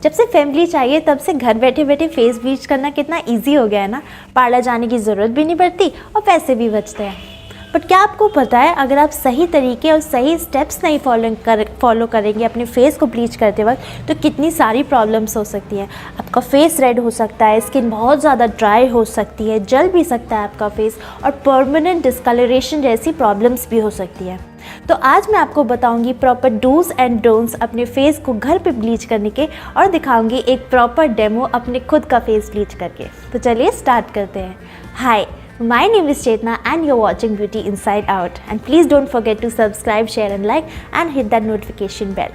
जब से फैमिली चाहिए तब से घर बैठे बैठे फेस ब्लीच करना कितना इजी हो गया है ना। पार्लर जाने की ज़रूरत भी नहीं पड़ती और पैसे भी बचते हैं। बट क्या आपको पता है, अगर आप सही तरीके और सही स्टेप्स नहीं फॉलो करेंगे अपने फेस को ब्लीच करते वक्त, तो कितनी सारी प्रॉब्लम्स हो सकती हैं। आपका फेस रेड हो सकता है, स्किन बहुत ज़्यादा ड्राई हो सकती है, जल भी सकता है आपका फेस, और परमानेंट डिस्कलरेशन जैसी प्रॉब्लम्स भी हो सकती है। तो आज मैं आपको बताऊंगी प्रॉपर डूज एंड डोंट्स अपने फेस को घर पे ब्लीच करने के, और दिखाऊंगी एक प्रॉपर डेमो अपने खुद का फेस ब्लीच करके। तो चलिए स्टार्ट करते हैं। हाय, my name is Chetna and you're watching Beauty Inside Out, and please don't forget to subscribe, share and like and hit that notification bell।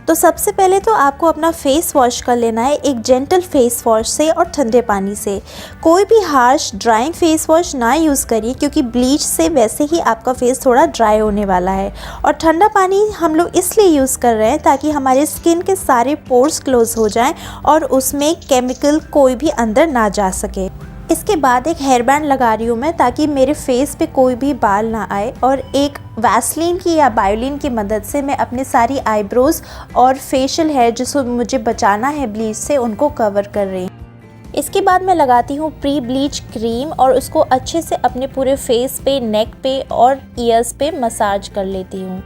तो सबसे पहले तो आपको अपना फेस वॉश कर लेना है एक जेंटल फेस वॉश से और ठंडे पानी से। कोई भी हार्श ड्राइंग फेस वॉश ना यूज़ करिए, क्योंकि ब्लीच से वैसे ही आपका फेस थोड़ा ड्राई होने वाला है। और ठंडा पानी हम लोग इसलिए यूज़ कर रहे हैं ताकि हमारे स्किन के सारे पोर्स क्लोज हो जाएं और उसमें केमिकल कोई भी अंदर ना जा सके। इसके बाद एक हेयर बैंड लगा रही हूँ मैं, ताकि मेरे फेस पे कोई भी बाल ना आए, और एक वैसलीन की या बायोलिन की मदद से मैं अपने सारी आईब्रोज़ और फेशियल हेयर जिसको मुझे बचाना है ब्लीच से, उनको कवर कर रही हूँ। इसके बाद मैं लगाती हूँ प्री ब्लीच क्रीम और उसको अच्छे से अपने पूरे फेस पे, नेक पे और ईयर्स पे मसाज कर लेती हूँ।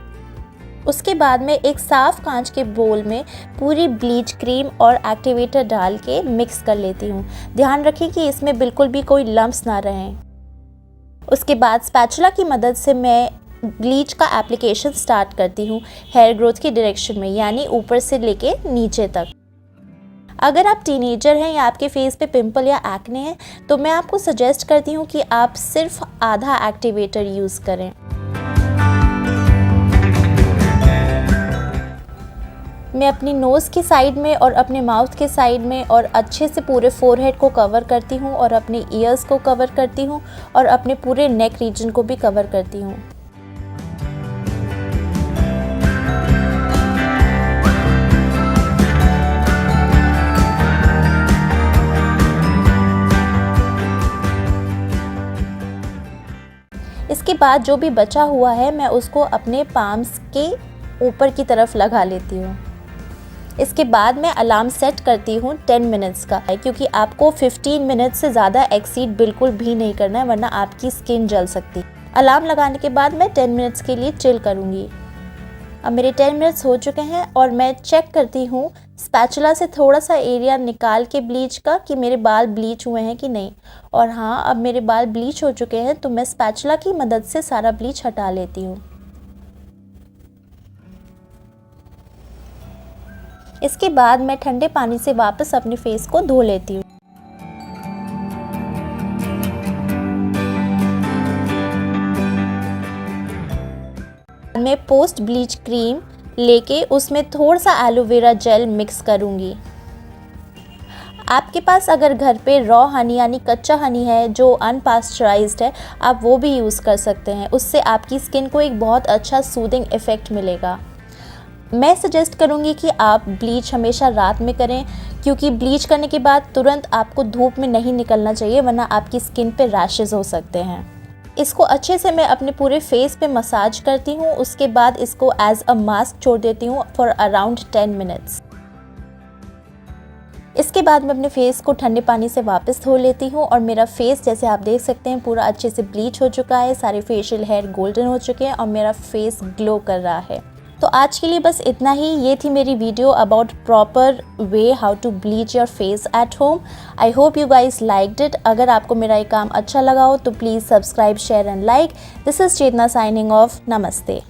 उसके बाद में एक साफ़ कांच के बोल में पूरी ब्लीच क्रीम और एक्टिवेटर डाल के मिक्स कर लेती हूँ। ध्यान रखें कि इसमें बिल्कुल भी कोई लम्प्स ना रहें। उसके बाद स्पैचुला की मदद से मैं ब्लीच का एप्लीकेशन स्टार्ट करती हूँ हेयर ग्रोथ की डायरेक्शन में, यानी ऊपर से लेके नीचे तक। अगर आप टीनेजर हैं या आपके फेस पे पिंपल या एक्ने हैं, तो मैं आपको सजेस्ट करती हूँ कि आप सिर्फ आधा एक्टिवेटर यूज़ करें। मैं अपनी नोज़ की साइड में और अपने माउथ के साइड में और अच्छे से पूरे फोरहेड को कवर करती हूँ, और अपने ईयर्स को कवर करती हूँ, और अपने पूरे नेक रीजन को भी कवर करती हूँ। इसके बाद जो भी बचा हुआ है मैं उसको अपने पाम्स के ऊपर की तरफ लगा लेती हूँ। इसके बाद मैं अलार्म सेट करती हूँ 10 मिनट्स का, क्योंकि आपको 15 मिनट्स से ज़्यादा एक्सीड बिल्कुल भी नहीं करना है, वरना आपकी स्किन जल सकती। अलार्म लगाने के बाद मैं 10 मिनट्स के लिए चिल करूँगी। अब मेरे 10 मिनट्स हो चुके हैं और मैं चेक करती हूँ स्पैचुला से थोड़ा सा एरिया निकाल के ब्लीच का कि मेरे बाल ब्लीच हुए हैं कि नहीं। और हाँ, अब मेरे बाल ब्लीच हो चुके हैं, तो मैं स्पैचुला की मदद से सारा ब्लीच हटा लेती हूँ। इसके बाद मैं ठंडे पानी से वापस अपने फेस को धो लेती हूँ। मैं पोस्ट ब्लीच क्रीम लेके उसमें थोड़ा सा एलोवेरा जेल मिक्स करूँगी। आपके पास अगर घर पे रॉ हनी यानी कच्चा हनी है जो अनपास्चराइज्ड है, आप वो भी यूज़ कर सकते हैं। उससे आपकी स्किन को एक बहुत अच्छा सूदिंग इफ़ेक्ट मिलेगा। मैं सजेस्ट करूँगी कि आप ब्लीच हमेशा रात में करें, क्योंकि ब्लीच करने के बाद तुरंत आपको धूप में नहीं निकलना चाहिए, वरना आपकी स्किन पे रैशेज़ हो सकते हैं। इसको अच्छे से मैं अपने पूरे फेस पे मसाज करती हूँ। उसके बाद इसको एज अ मास्क छोड़ देती हूँ फॉर अराउंड 10 मिनट्स। इसके बाद मैं अपने फेस को ठंडे पानी से वापस धो लेती हूँ, और मेरा फेस जैसे आप देख सकते हैं पूरा अच्छे से ब्लीच हो चुका है, सारे फेशियल हेयर गोल्डन हो चुके हैं और मेरा फेस ग्लो कर रहा है। तो आज के लिए बस इतना ही। ये थी मेरी video about proper way how to bleach your face at home. I hope you guys liked it. अगर आपको मेरा ये काम अच्छा लगा हो तो please subscribe, share and like. This is Chetna signing off. नमस्ते।